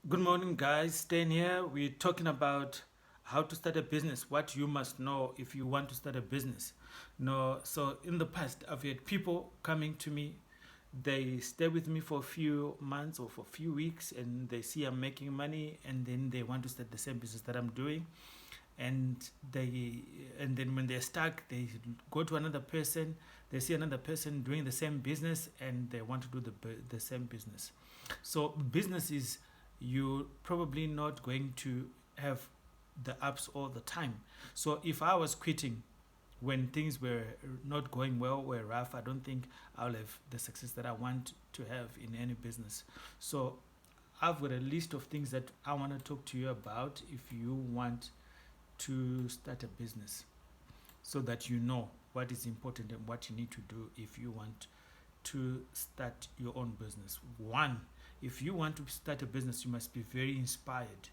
Good morning, guys. Stan here. We're talking about how to start a business, what you must know if you want to start a business. No, so in the past, I've had people coming to me. They stay with me for a few months or for a few weeks, and they see I'm making money, and then they want to start the same business that I'm doing. And they, and then when they're stuck, they go to another person. They see another person doing the same business, and they want to do the same business. So business is, you're probably not going to have the ups all the time. So if I was quitting when things were not going well, were rough, I don't think I'll have the success that I want to have in any business. So I've got a list of things that I want to talk to you about if you want to start a business, so that you know what is important and what you need to do if you want to start your own business. One, if you want to start a business, you must be very inspired.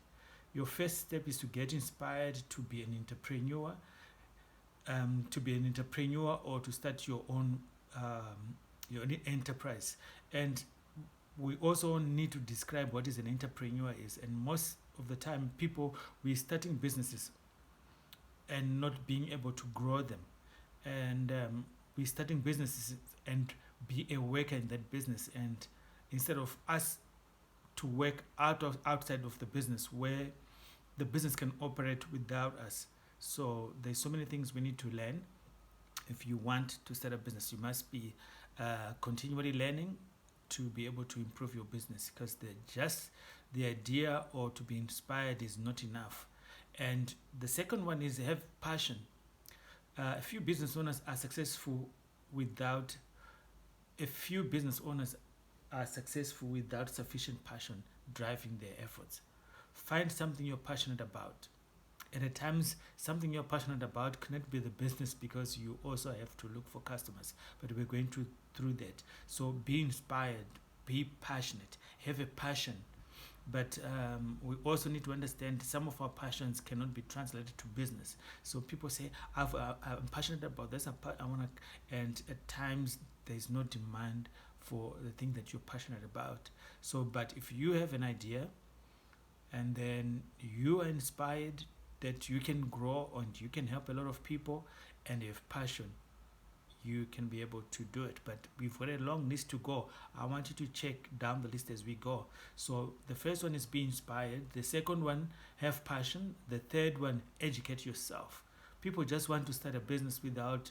Your first step is to get inspired to be an entrepreneur, or to start your own enterprise. And we also need to describe what is an entrepreneur is. And most of the time, people, we're starting businesses and not being able to grow them. And we're starting businesses and be a worker in that business. And instead of us to work outside of the business where the business can operate without us. So there's so many things we need to learn. If you want to start a business, you must be continually learning to be able to improve your business, because the idea or to be inspired is not enough. And the second one is have passion. A few business owners are successful without a few business owners are successful without sufficient passion driving their efforts. Find something you're passionate about. And at times, something you're passionate about cannot be the business, because you also have to look for customers. But we're going through that. So be inspired, be passionate, have a passion. But we also need to understand some of our passions cannot be translated to business. So people say, I'm passionate about this, I want to, and at times there's no demand for the thing that you're passionate about. So, but if you have an idea and then you are inspired that you can grow and you can help a lot of people and you have passion, you can be able to do it. But we've got a long list to go. I want you to check down the list as we go. So the first one is be inspired. The second one, have passion. The third one, educate yourself. People just want to start a business without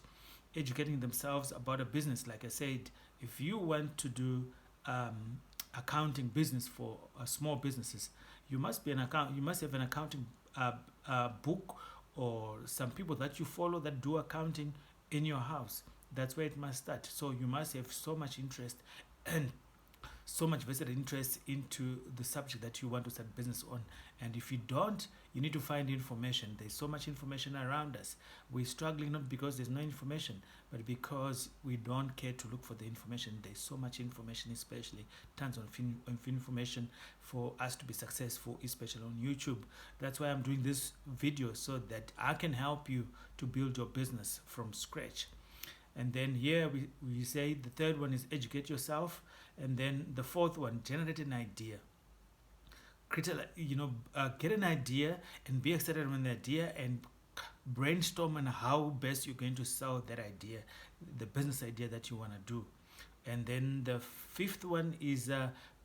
educating themselves about a business. Like I said, if you want to do accounting business for small businesses, you must have an accounting book, or some people that you follow that do accounting in your house. That's where it must start. So you must have so much interest and so much vested interest into the subject that you want to start business on. And if you don't, you need to find information. There's so much information around us. We're struggling not because there's no information, but because we don't care to look for the information. There's so much information, especially tons of information for us to be successful, especially on YouTube. That's why I'm doing this video, so that I can help you to build your business from scratch. And then here we say the third one is educate yourself. And then the fourth one, generate an idea. Get an idea and be excited on the idea, and brainstorm on how best you're going to sell that idea, the business idea that you want to do. And then the fifth one is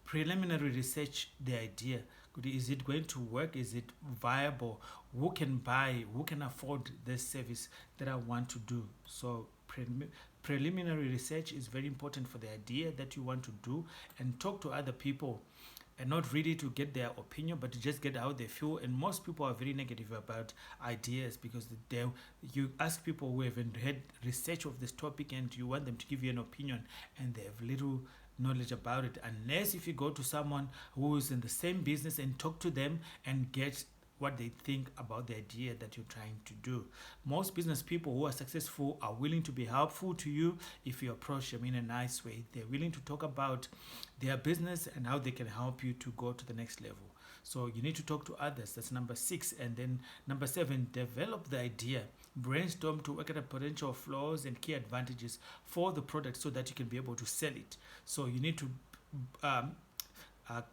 preliminary research the idea. Is it going to work? Is it viable? Who can buy? Who can afford this service that I want to do? So preliminary research is very important for the idea that you want to do, and talk to other people, and not really to get their opinion, but to just get how they feel. And most people are very negative about ideas, because you ask people who haven't had research of this topic and you want them to give you an opinion, and they have little knowledge about it, unless if you go to someone who is in the same business and talk to them and get what they think about the idea that you're trying to do. Most business people who are successful are willing to be helpful to you if you approach them in a nice way. They're willing to talk about their business and how they can help you to go to the next level. So you need to talk to others. That's number 6. And then number 7, develop the idea. Brainstorm to work at the potential flaws and key advantages for the product, so that you can be able to sell it. So you need to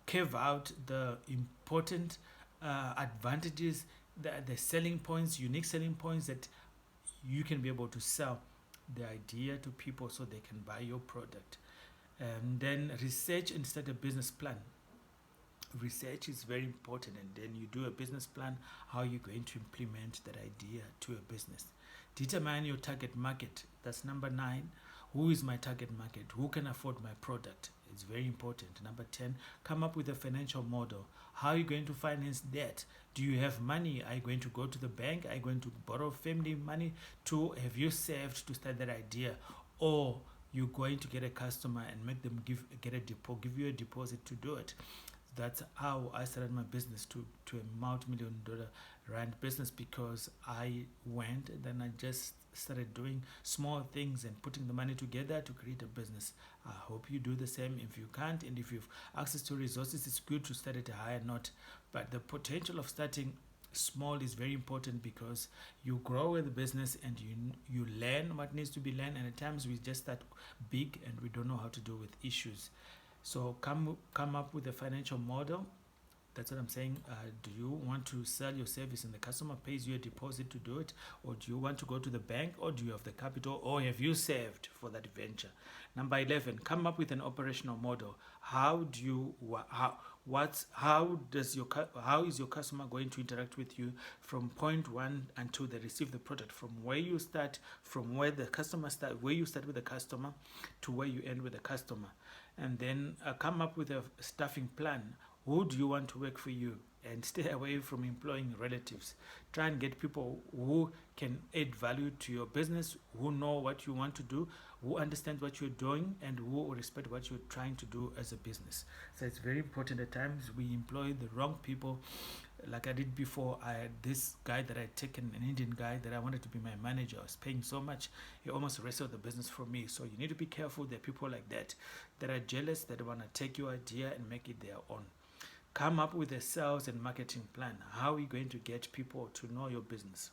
carve out the important advantages, the selling points, unique selling points that you can be able to sell the idea to people so they can buy your product. And then research and start a business plan. Research is very important, and then you do a business plan, how you're going to implement that idea to a business. Determine your target market. That's number 9. Who is my target market? Who can afford my product? It's very important. Number 10, come up with a financial model. How are you going to finance that? Do you have money? Are you going to go to the bank? Are you going to borrow family money? Have you saved to start that idea? Or you're going to get a customer and make them give you a deposit to do it. That's how I started my business to a multi-million-dollar rand business, because I went and then I just started doing small things and putting the money together to create a business. I hope you do the same. If you can't, and if you've access to resources, it's good to start at a higher note. But the potential of starting small is very important, because you grow with the business and you learn what needs to be learned, and at times we just start big and we don't know how to deal with issues. So come up with a financial model. That's what I'm saying. Do you want to sell your service and the customer pays you a deposit to do it? Or do you want to go to the bank? Or do you have the capital? Or have you saved for that venture? Number 11, come up with an operational model. How is your customer going to interact with you from point 1 until they receive the product? From where you start, from where the customer start, where you start with the customer to where you end with the customer. And then come up with a staffing plan. Who do you want to work for you? And stay away from employing relatives. Try and get people who can add value to your business, who know what you want to do, who understand what you're doing, and who respect what you're trying to do as a business. So it's very important. At times we employ the wrong people. Like I did before, I had this guy that I'd taken, an Indian guy that I wanted to be my manager. I was paying so much, he almost wrestled the business from me. So you need to be careful. There are people like that are jealous, that want to take your idea and make it their own. Come up with a sales and marketing plan. How are you going to get people to know your business?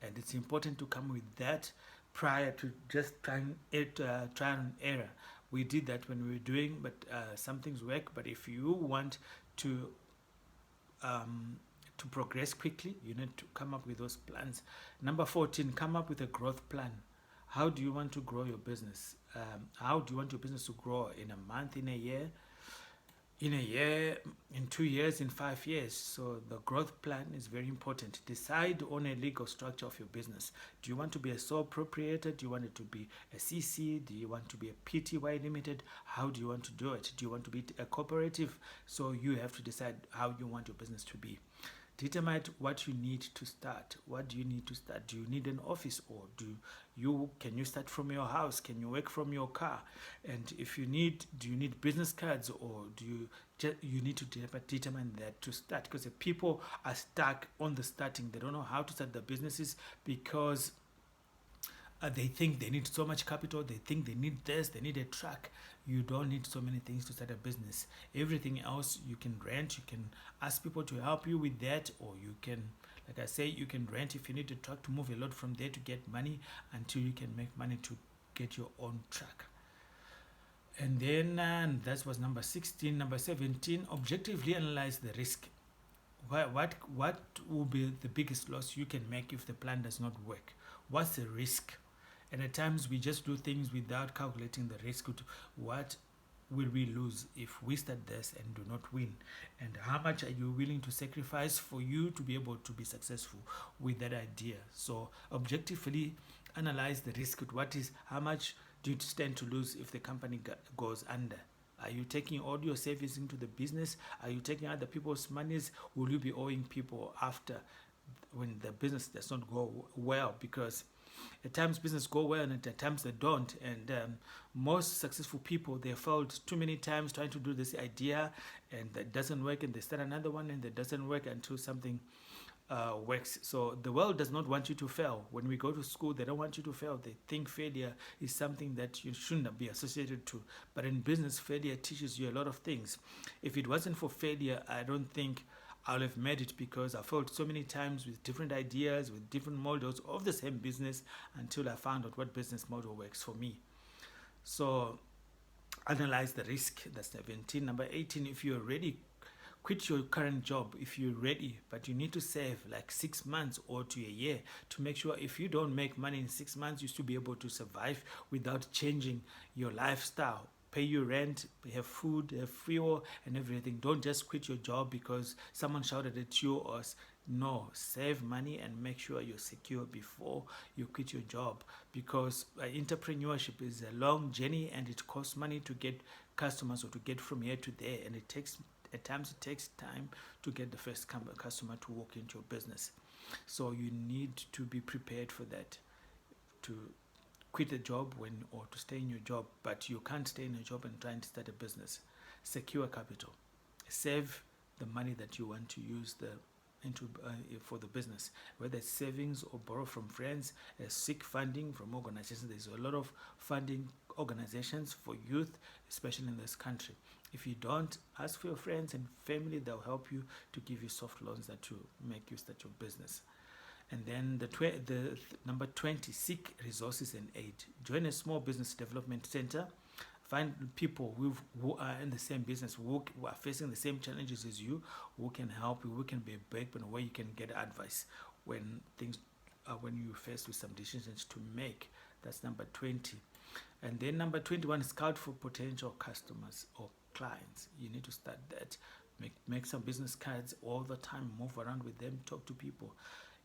And it's important to come with that prior to just trial and error. We did that when we were doing, but some things work. But if you want to progress quickly, you need to come up with those plans. Number 14, come up with a growth plan. How do you want to grow your business? How do you want your business to grow in a month, in a year? In 2 years, in 5 years. So the growth plan is very important. Decide on a legal structure of your business. Do you want to be a sole proprietor? Do you want it to be a CC? Do you want to be a PTY limited? How do you want to do it? Do you want to be a cooperative? So you have to decide how you want your business to be. Determine what you need to start. What do you need to start? Do you need an office, or can you start from your house? Can you work from your car? And if do you need business cards, or do you need to determine that to start? Because the people are stuck on the starting. They don't know how to start their businesses because they think they need so much capital. They think they need this. They need a truck. You don't need so many things to start a business. Everything else you can rent. You can ask people to help you with that, or you can, like I say, you can rent if you need a truck to move a load from there to get money until you can make money to get your own truck. And then that was number 16. Number 17, objectively analyze the risk. What will be the biggest loss you can make if the plan does not work? What's the risk? And at times we just do things without calculating the risk. What will we lose if we start this and do not win? And how much are you willing to sacrifice for you to be able to be successful with that idea? So objectively analyze the risk. How much do you stand to lose if the company goes under? Are you taking all your savings into the business? Are you taking other people's monies? Will you be owing people after when the business does not go well? Because at times business go well and at times they don't. And most successful people, they failed too many times trying to do this idea, and that doesn't work, and they start another one and that doesn't work until something works. So the world does not want you to fail. When we go to school, they don't want you to fail. They think failure is something that you shouldn't be associated to. But in business, failure teaches you a lot of things. If it wasn't for failure, I don't think I'll have made it, because I failed so many times with different ideas, with different models of the same business, until I found out what business model works for me. So Analyze the risk. That's 17. Number 18, if you're ready, quit your current job if you're ready, but you need to save like 6 months or to a year to make sure if you don't make money in 6 months, you still be able to survive without changing your lifestyle. Pay your rent, have food, have fuel, and everything. Don't just quit your job because someone shouted at you or no, save money and make sure you're secure before you quit your job, because entrepreneurship is a long journey and it costs money to get customers or to get from here to there, and at times it takes time to get the first customer to walk into your business. So you need to be prepared for that, to quit a job or to stay in your job, but you can't stay in a job and try and start a business. Secure capital. Save the money that you want to use for the business, whether it's savings or borrow from friends, seek funding from organizations. There's a lot of funding organizations for youth, especially in this country. If you don't, ask for your friends and family. They'll help you to give you soft loans that will make you start your business. And then the number 20, seek resources and aid. Join a small business development center. Find people who are in the same business, who are facing the same challenges as you, who can help you, who can be a backbone, where you can get advice when you're faced with some decisions to make. That's number 20. And then number 21, scout for potential customers or clients. You need to start that. Make some business cards all the time. Move around with them. Talk to people.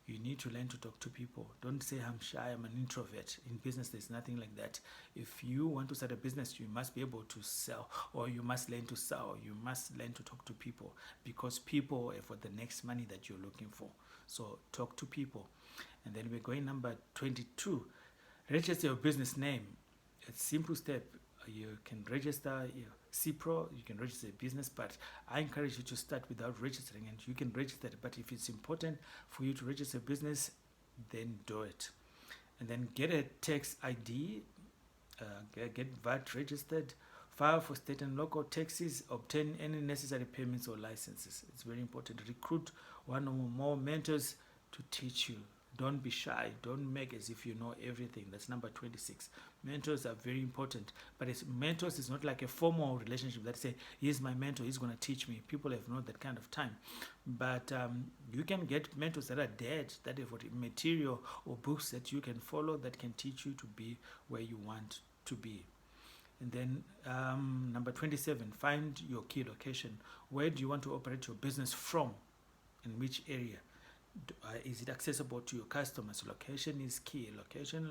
You need to learn to talk to people. Don't say I'm shy, I'm an introvert. In business, there's nothing like that. If you want to start a business, you must be able to sell, or you must learn to sell. You must learn to talk to people, because people are for the next money that you're looking for. So talk to people. And then we're going number 22. Register your business name. It's a simple step. You can register your CPRO, you can register a business, but I encourage you to start without registering, and you can register it. But if it's important for you to register a business, then do it. And then get a tax ID, get VAT registered, file for state and local taxes, obtain any necessary payments or licenses. It's very important. Recruit one or more mentors to teach you. Don't be shy. Don't make as if you know everything. That's number 26. Mentors are very important. But mentors is not like a formal relationship that say, here's my mentor, he's going to teach me. People have not that kind of time. But you can get mentors that are dead, that have material or books that you can follow that can teach you to be where you want to be. And then number 27, find your key location. Where do you want to operate your business from? In which area? Is it accessible to your customers? Location is key. Location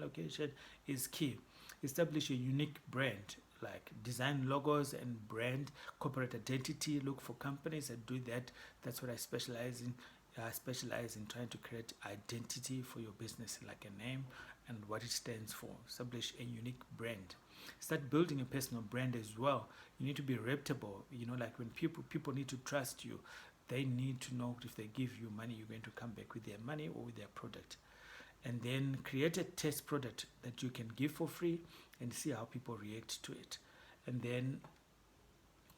is key. Establish a unique brand, like design logos and brand, corporate identity. Look for companies that do that. That's what I specialize in. I specialize in trying to create identity for your business, like a name and what it stands for. Establish a unique brand. Start building a personal brand as well. You need to be reputable. Like when people need to trust you. They need to know if they give you money, you're going to come back with their money or with their product. And then create a test product that you can give for free and see how people react to it. And then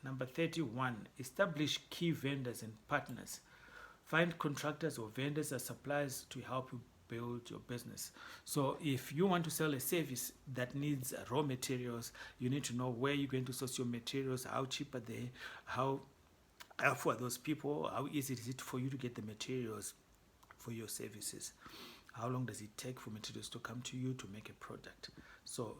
number 31, establish key vendors and partners. Find contractors or vendors or suppliers to help you build your business. So if you want to sell a service that needs raw materials, you need to know where you're going to source your materials, how cheap are they, how for those people, how easy is it for you to get the materials for your services? How long does it take for materials to come to you to make a product? So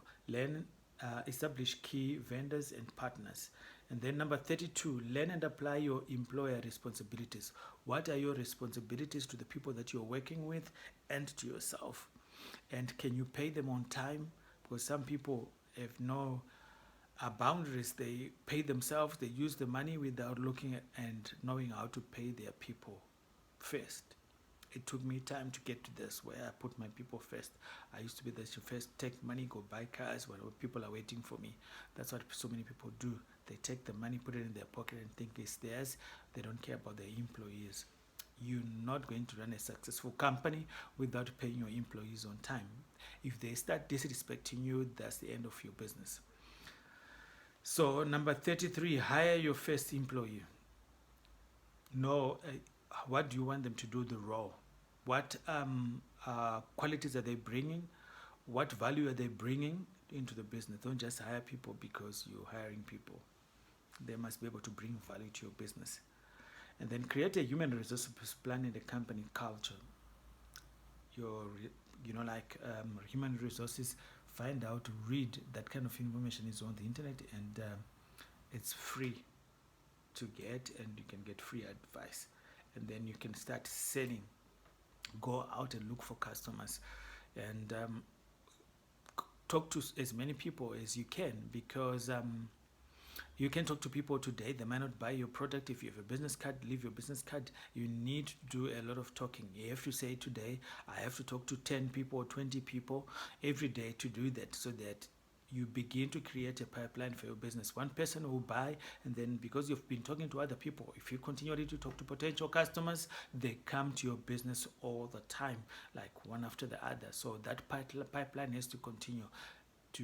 establish key vendors and partners. And then number 32, learn and apply your employer responsibilities. What are your responsibilities to the people that you're working with and to yourself? And can you pay them on time? Because some people have no boundaries. They pay themselves, they use the money without looking at and knowing how to pay their people first. It took me time to get to this, where I put my people first. I used to be there to first take money, go buy cars when people are waiting for me. That's what so many people do. They take the money, put it in their pocket and think it's theirs. They don't care about their employees. You're not going to run a successful company without paying your employees on time. If they start disrespecting you, that's the end of your business. So number 33, hire your first employee. Know what do you want them to do the role? What qualities are they bringing? What value are they bringing into the business. Don't just hire people because you're hiring people. They must be able to bring value to your business. And then create a human resources plan in the company culture. Human resources, find out, read, that kind of information is on the internet, and it's free to get, and you can get free advice. And then you can start selling. Go out and look for customers, and talk to as many people as you can, because you can talk to people today. They might not buy your product. If you have a business card, leave your business card. You need to do a lot of talking. You have to say, today I have to talk to 10 people or 20 people every day to do that, so that you begin to create a pipeline for your business. One person will buy, and then because you've been talking to other people, if you continually to talk to potential customers, they come to your business all the time, like one after the other. So that pipeline has to continue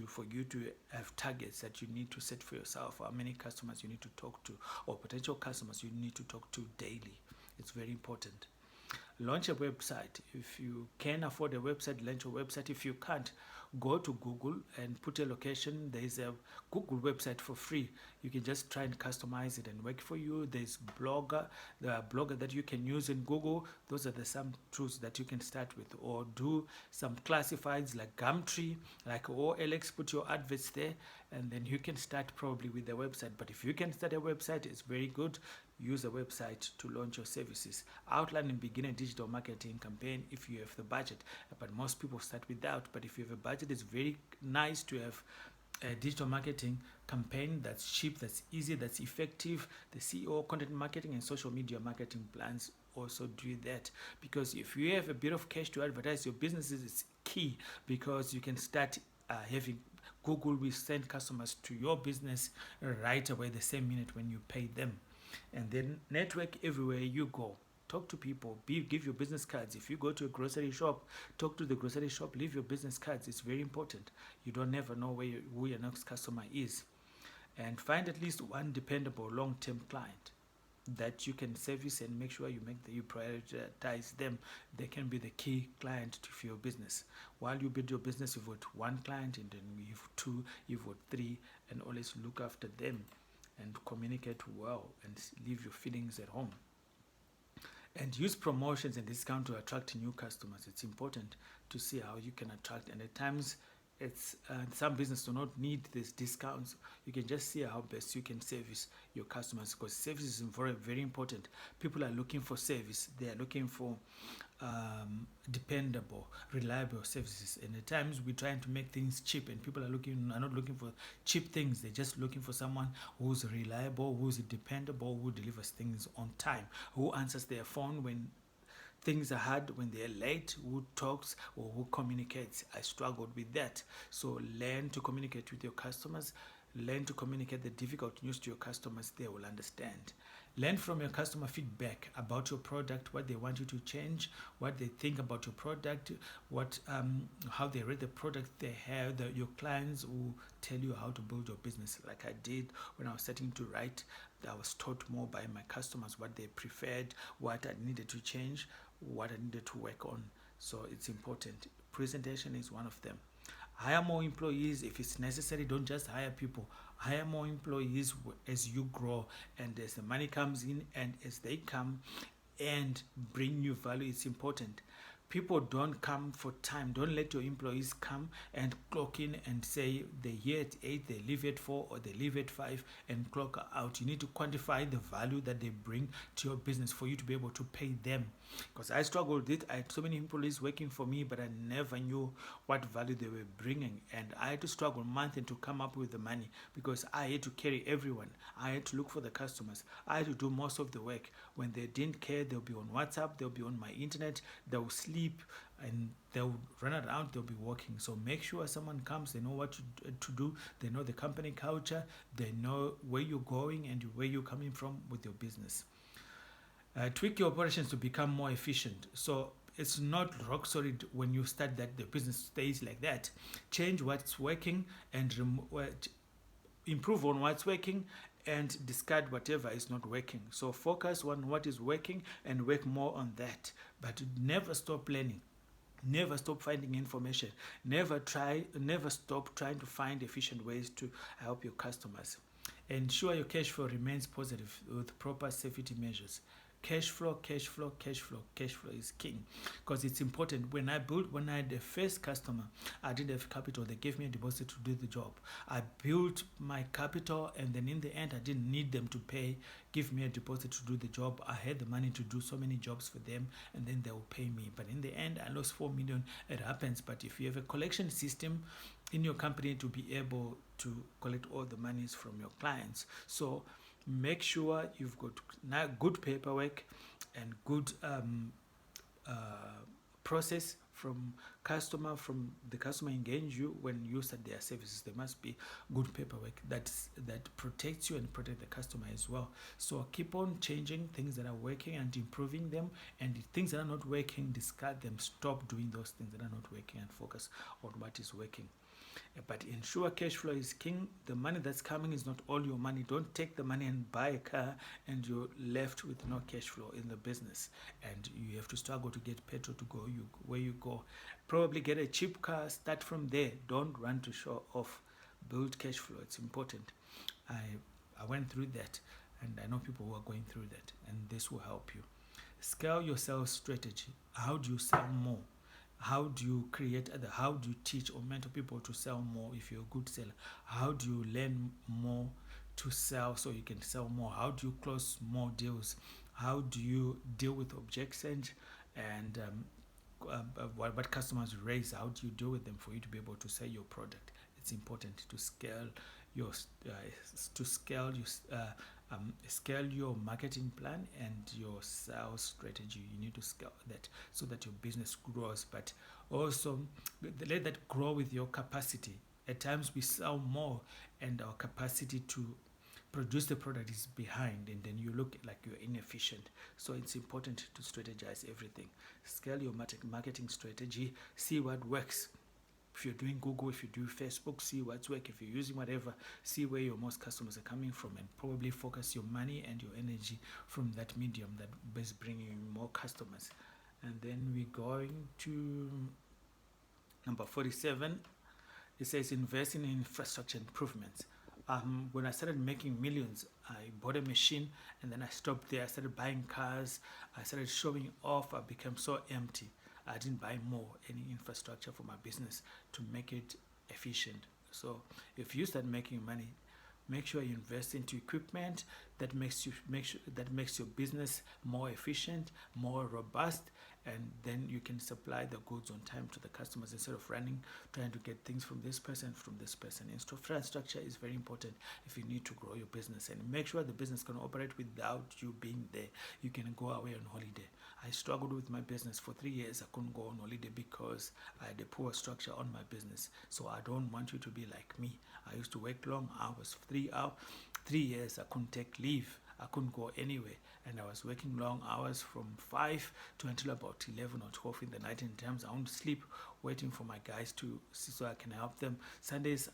for you to have targets that you need to set for yourself. How many customers you need to talk to, or potential customers you need to talk to daily. It's very important. Launch a website. If you can afford a website, launch a website. If you can't, go to Google and put a location. There is a Google website for free. You can just try and customize it and work for you. There's Blogger, the blogger that you can use in Google. Those are some tools that you can start with, or do some classifieds like Gumtree, like OLX. Put your adverts there, and then you can start probably with the website. But if you can start a website, it's very good. Use a website to launch your services. Outline and begin a digital marketing campaign if you have the budget. But most people start without. But if you have a budget, it's very nice to have a digital marketing campaign that's cheap, that's easy, that's effective. The CEO, content marketing, and social media marketing plans also do that. Because if you have a bit of cash to advertise your businesses, it's key, because you can start having Google will send customers to your business right away, the same minute when you pay them. And then network everywhere you go. Talk to people. Give your business cards. If you go to a grocery shop, talk to the grocery shop. Leave your business cards. It's very important. You don't never know who your next customer is. And find at least one dependable long-term client that you can service, and make sure you prioritize them. They can be the key client for your business. While you build your business, you've got one client, and then you have two, you've got three, and always look after them and communicate well, and leave your feelings at home. And use promotions and discount to attract new customers. It's important to see how you can attract, and at times it's some business do not need these discounts. You can just see how best you can service your customers, because service is very, very important. People are looking for service. They are looking for dependable, reliable services. And at times we're trying to make things cheap, and people are not looking for cheap things. They're just looking for someone who's reliable, who's dependable, who delivers things on time, who answers their phone when things are hard, when they're late, who talks or who communicates. I struggled with that. So learn to communicate with your customers. Learn to communicate the difficult news to your customers. They will understand. Learn from your customer feedback about your product, what they want you to change, what they think about your product, how they rate the product they have. Your clients will tell you how to build your business. Like I did when I was starting to write, I was taught more by my customers what they preferred, what I needed to change, what I needed to work on. So it's important. Presentation is one of them. Hire more employees if it's necessary. Don't just hire people. Hire more employees as you grow, and as the money comes in, and as they come and bring you value. It's important. People don't come for time. Don't let your employees come and clock in and say they're here at 8, they leave at 4, or they leave at 5 and clock out. You need to quantify the value that they bring to your business for you to be able to pay them. Because I struggled with it. I had so many employees working for me, but I never knew what value they were bringing. And I had to struggle monthly to come up with the money, because I had to carry everyone. I had to look for the customers. I had to do most of the work. When they didn't care, they'll be on WhatsApp, they'll be on my internet, they'll sleep, and they'll run around, they'll be working. So make sure someone comes, they know what to do, they know the company culture, they know where you're going and where you're coming from with your business. Tweak your operations to become more efficient. So it's not rock solid when you start that the business stays like that. Change what's working and improve on what's working, and discard whatever is not working. So focus on what is working and work more on that, but never stop learning. Never stop finding information. Never stop trying to find efficient ways to help your customers. Ensure your cash flow remains positive with proper safety measures. Cash flow is king, because it's important. When I had the first customer, I didn't have capital. They gave me a deposit to do the job. I built my capital, and then in the end, I didn't need them to give me a deposit to do the job. I had the money to do so many jobs for them, and then they will pay me. But in the end, I lost 4 million. It happens. But if you have a collection system in your company to be able to collect all the monies from your clients, so make sure you've got good paperwork and good process from the customer engage you when you start their services. There must be good paperwork that protects you and protect the customer as well. So keep on changing things that are working and improving them, and the things that are not working, discard them. Stop doing those things that are not working and focus on what is working. But ensure cash flow is king. The money that's coming is not all your money. Don't take the money and buy a car and you're left with no cash flow in the business, and you have to struggle to get petrol to go where you go. Probably get a cheap car, start from there. Don't run to show off. Build cash flow. It's important. I went through that, and I know people who are going through that, and this will help you. Scale your sales strategy. How do you sell more? How do you how do you teach or mentor people to sell more if you're a good seller? How do you learn more to sell so you can sell more? How do you close more deals? How do you deal with objections and what customers raise? How do you deal with them for you to be able to sell your product? It's important to scale your marketing plan and your sales strategy. You need to scale that so that your business grows, but also let that grow with your capacity. At times we sell more and our capacity to produce the product is behind, and then you look like you're inefficient. So it's important to strategize everything. Scale your marketing strategy, see what works. If you're doing Google, if you do Facebook, see what's working. If you're using whatever, see where your most customers are coming from, and probably focus your money and your energy from that medium that is bringing you more customers. And then we're going to number 47. It says investing in infrastructure improvements. When I started making millions, I bought a machine, and then I stopped there. I started buying cars. I started showing off. I became so empty. I didn't buy any infrastructure for my business to make it efficient. So if you start making money, make sure you invest into equipment that makes your business more efficient, more robust, and then you can supply the goods on time to the customers instead of trying to get things from this person. Infrastructure is very important if you need to grow your business, and make sure the business can operate without you being there. You can go away on holiday. I struggled with my business for 3 years. I couldn't go on holiday because I had a poor structure on my business. So I don't want you to be like me. I used to work long hours, 3 years. I couldn't take leave. I couldn't go anywhere, and I was working long hours from 5 to until about 11 or 12 in the night. In times I won't sleep, waiting for my guys to see so I can help them. Sundays,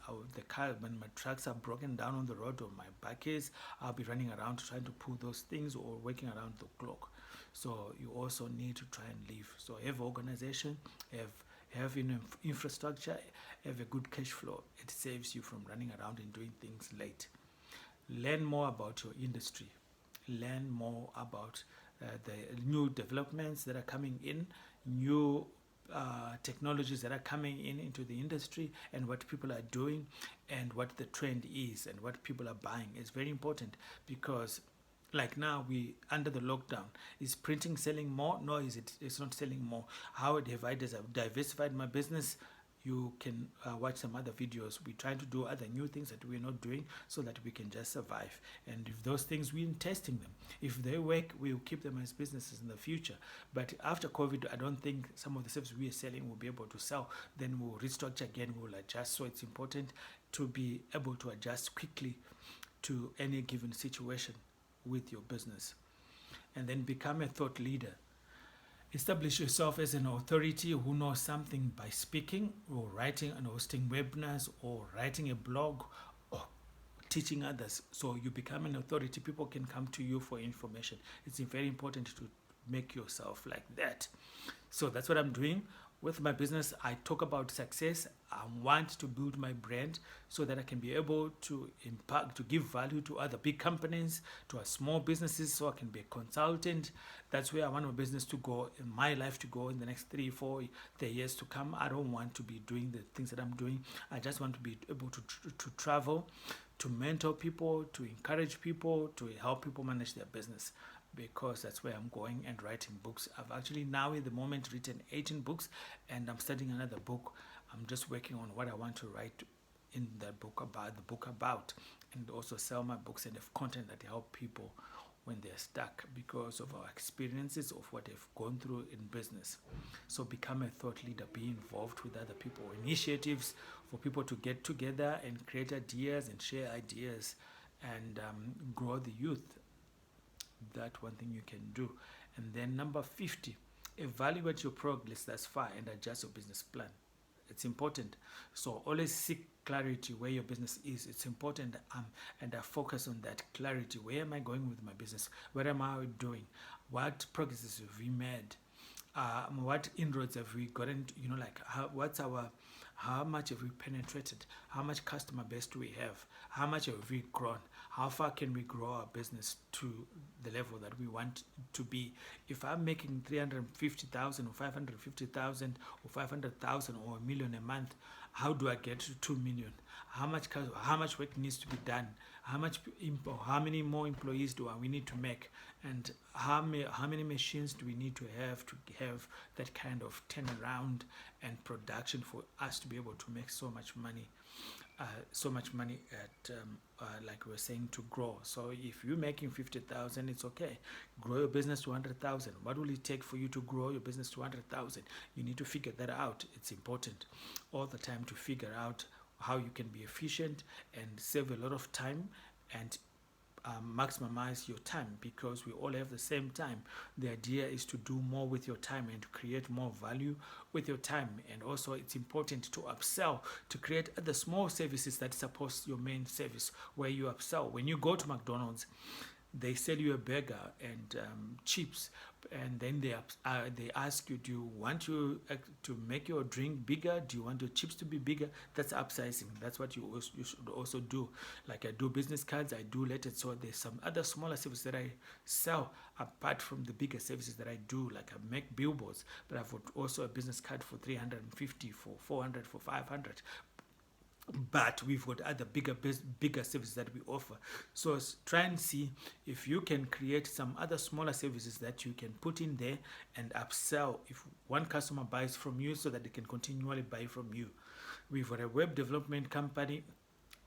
when my trucks are broken down on the road or my back is, I'll be running around trying to pull those things or working around the clock. So you also need to try and live. So have organization, have infrastructure, have a good cash flow. It saves you from running around and doing things late. Learn more about your industry. Learn more about the new developments that are coming in, new technologies that are coming into the industry, and what people are doing and what the trend is and what people are buying. It's very important, because like now we under the lockdown, is printing selling more? No, it's not selling more. How have I diversified my business? You can watch some other videos. We're trying to do other new things that we're not doing so that we can just survive. And if those things, we're testing them. If they work, we'll keep them as businesses in the future. But after COVID, I don't think some of the services we are selling will be able to sell. Then we'll restructure again, we'll adjust. So it's important to be able to adjust quickly to any given situation with your business. And then become a thought leader. Establish yourself as an authority who knows something by speaking or writing and hosting webinars or writing a blog or teaching others. So you become an authority. People can come to you for information. It's very important to make yourself like that. So that's what I'm doing With my business, I talk about success. I want to build my brand so that I can be able to impact, to give value to other big companies, to our small businesses, so I can be a consultant. That's where I want my business to go, in my life to go in the next 3, 4 the years to come. I don't want to be doing the things that I'm doing. I just want to be able to travel, to mentor people, to encourage people, to help people manage their business, because that's where I'm going, and writing books. I've actually now at the moment written 18 books, and I'm studying another book. I'm just working on what I want to write in that book about, and also sell my books and have content that help people when they're stuck because of our experiences of what they've gone through in business. So become a thought leader, be involved with other people, initiatives for people to get together and create ideas and share ideas, and grow the youth. That one thing you can do. And then number 50, evaluate your progress thus far and adjust your business plan. It's important. So always seek clarity where your business is. It's important, and I focus on that clarity. Where am I going with my business? What am I doing? What progresses have we made? What inroads have we gotten? Like how much have we penetrated? How much customer base do we have? How much have we grown? How far can we grow our business to the level that we want to be? If I'm making 350,000 or 550,000 or 500,000 or a million a month, how do I get to 2 million? How much work needs to be done? How many more employees do we need to make? And how many machines do we need to have that kind of turnaround and production for us to be able to make so much money at like we were saying, to grow. So if you're making 50,000, it's okay. Grow your business to 100,000. What will it take for you to grow your business to 100,000? You need to figure that out. It's important all the time to figure out how you can be efficient and save a lot of time, and maximize your time, because we all have the same time. The idea is to do more with your time and to create more value with your time. And also it's important to upsell, to create other small services that support your main service, where you upsell. When you go to McDonald's, they sell you a burger and chips, and then they ask you, do you want to make your drink bigger? Do you want your chips to be bigger? That's upsizing. That's what you should also do. Like I do business cards, I do letters. So there's some other smaller services that I sell apart from the bigger services that I do. Like I make billboards, but I've got also a business card for 350, for 400, for 500. But we've got other bigger services that we offer. So try and see if you can create some other smaller services that you can put in there and upsell if one customer buys from you, so that they can continually buy from you. We've got a web development company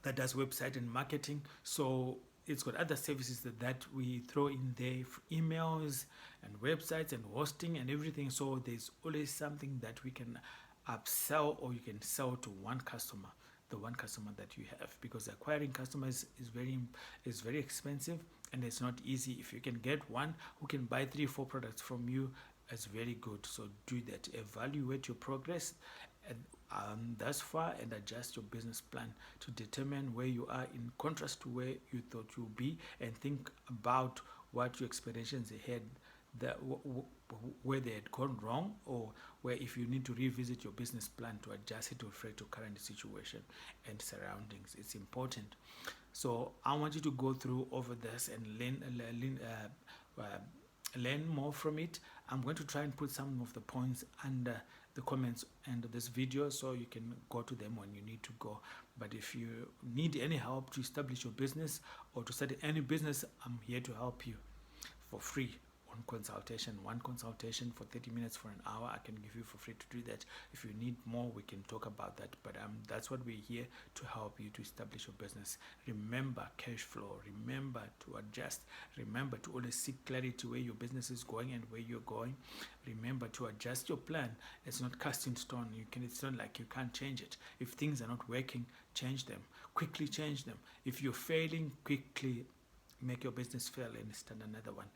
that does website and marketing. So it's got other services that we throw in there, emails and websites and hosting and everything. So there's always something that we can upsell, or you can sell to one customer, the one customer that you have, because acquiring customers is very expensive, and it's not easy. If you can get one who can buy 3 or 4 products from you, it's very good. So do that. Evaluate your progress and thus far, and adjust your business plan to determine where you are in contrast to where you thought you'll be, and think about what your expectations ahead, where they had gone wrong, or where if you need to revisit your business plan to adjust it to reflect your current situation and surroundings. It's important. So I want you to go through over this and learn more from it. I'm going to try and put some of the points under the comments under this video, so you can go to them when you need to go. But if you need any help to establish your business or to start any business, I'm here to help you for free. One consultation for 30 minutes, for an hour, I can give you for free to do that. If you need more, we can talk about that. But that's what we're here to help you to establish your business. Remember cash flow. Remember to adjust. Remember to always seek clarity where your business is going and where you're going. Remember to adjust your plan. It's not cast in stone. It's not like you can't change it. If things are not working, change them. Quickly change them. If you're failing, quickly make your business fail and start another one.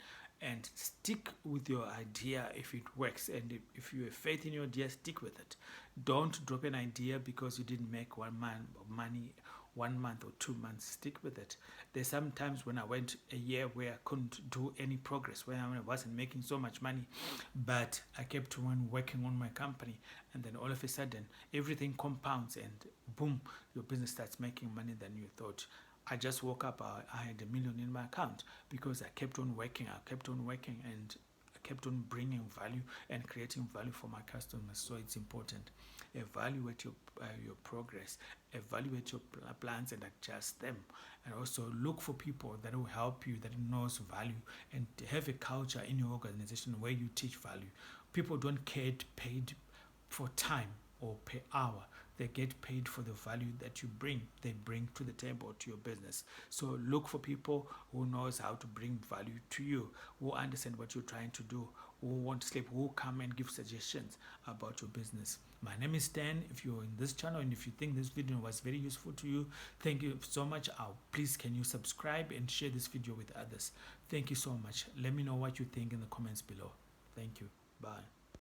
And stick with your idea if it works. And if you have faith in your idea, stick with it. Don't drop an idea because you didn't make money 1 month or 2 months, stick with it. There's sometimes when I went a year where I couldn't do any progress, where I wasn't making so much money, but I kept on working on my company, and then all of a sudden everything compounds and boom, your business starts making money than you thought. I just woke up, I had $1 million in my account because I kept on working, and I kept on bringing value and creating value for my customers. So it's important. Evaluate your progress, evaluate your plans and adjust them, and also look for people that will help you, that knows value, and have a culture in your organization where you teach value. People don't get paid for time or per hour. They get paid for the value that they bring to the table, to your business. So look for people who knows how to bring value to you, who understand what you're trying to do, who won't sleep, who come and give suggestions about your business. My name is Stan. If you're in this channel and if you think this video was very useful to you, thank you so much. Please can you subscribe and share this video with others. Thank you so much. Let me know what you think in the comments below. Thank you. Bye.